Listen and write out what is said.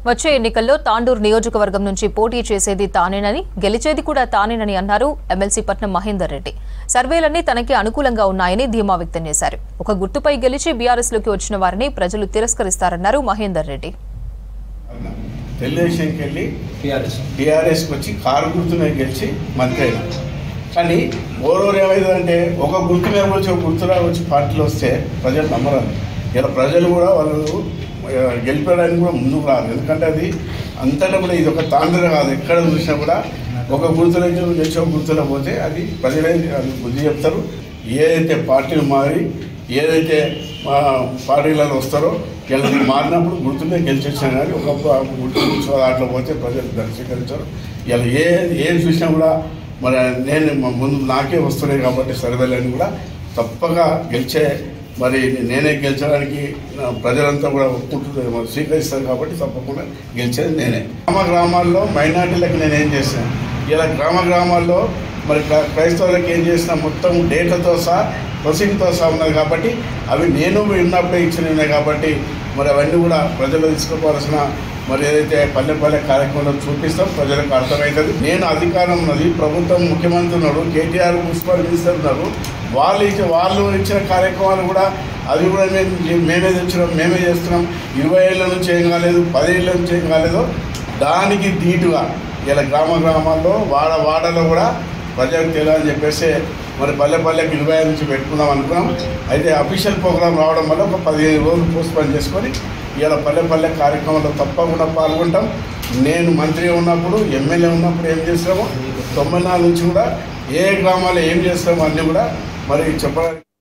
వచ్చే ఎన్నికల్లో తాండూరు నియోజకవర్గం నుంచి పోటీ చేసేది తానేనని గెలిచేది కూడా తానేనని అన్నారు ఎమ్మెల్సీ పట్నం మహేందర్ రెడ్డి. సర్వేలన్నీ తనకి అనుకూలంగా ఉన్నాయని ధీమా వ్యక్తం చేశారు. ఒక గుర్తుపై గెలిచి బీఆర్ఎస్ లోకి వచ్చిన వారిని ప్రజలు తిరస్కరిస్తారన్నారు మహేందర్ రెడ్డి. కానీ ఓరోరు ఏమైందంటే ఒక గుర్తు మీద వచ్చి ఒక గుర్తులా వచ్చి పార్టీలో వస్తే ప్రజలు నమ్మరారు. ఇలా ప్రజలు కూడా వాళ్ళు గెలిపడానికి కూడా ముందుకు రారు. ఎందుకంటే అది అంతటా కూడా ఇది ఒక తాండ్ర కాదు. ఎక్కడ చూసినా కూడా ఒక గుర్తులో గెలిచి ఒక గుర్తులో పోతే అది ప్రజలే బుద్ధి చెప్తారు. ఏదైతే పార్టీలు మారి ఏదైతే పార్టీలలో వస్తారో వీళ్ళని మారినప్పుడు గుర్తులే గెలిచొచ్చినా కానీ ఒక గుర్తు దాంట్లో పోతే ప్రజలు దర్శకరించారు. ఇలా ఏం చూసినా కూడా మరి నేను ముందు నాకే వస్తున్నాయి కాబట్టి సర్వేలన్నీ కూడా తప్పక గెలిచే మరి నేనే గెలిచడానికి ప్రజలంతా కూడా ఒప్పుకుంటున్నారు, స్వీకరిస్తారు కాబట్టి తప్పకుండా గెలిచేది నేనే. గ్రామాల్లో మైనార్టీలకు నేనేం చేశాను, ఇలా గ్రామాల్లో మరి క్రైస్తవులకు ఏం చేసినా మొత్తం డేటాతో సహా ప్రొసీడింగ్తో సహా ఉన్నది కాబట్టి అవి నేను ఉన్నప్పుడే ఇచ్చినవి కాబట్టి మరి అవన్నీ కూడా ప్రజలు తీసుకోవాల్సిన మరి ఏదైతే పల్లె కార్యక్రమంలో చూపిస్తాం ప్రజలకు అర్థమవుతుంది. నేను అధికారం ఉన్నది, ప్రభుత్వం ముఖ్యమంత్రి ఉన్నాడు, కేటీఆర్ మున్సిపల్ మినిస్టర్ ఉన్నారు, వాళ్ళు ఇచ్చిన కార్యక్రమాలు కూడా అవి కూడా మేమే తెచ్చినాం, మేమే చేస్తున్నాం. 20 ఏళ్ళ నుంచి ఏం కాలేదు, 10 ఏళ్ళ నుంచి ఏం కాలేదు. దానికి ధీటుగా ఇలా గ్రామాల్లో వాడలో కూడా ప్రజలకు తెలియాలని చెప్పేసి మరి పల్లెకి 25 నుంచి పెట్టుకుందాం అనుకున్నాం. అయితే అఫీషియల్ ప్రోగ్రాం రావడం వల్ల ఒక 15 రోజులు పోస్ట్పోన్ చేసుకొని ఇలా పల్లె కార్యక్రమంలో తప్పకుండా పాల్గొంటాం. నేను మంత్రి ఉన్నప్పుడు ఎమ్మెల్యే ఉన్నప్పుడు ఏం చేస్తామో 94 నుంచి కూడా ఏ గ్రామాల్లో ఏం చేస్తామో అన్నీ కూడా మరి చెప్పడానికి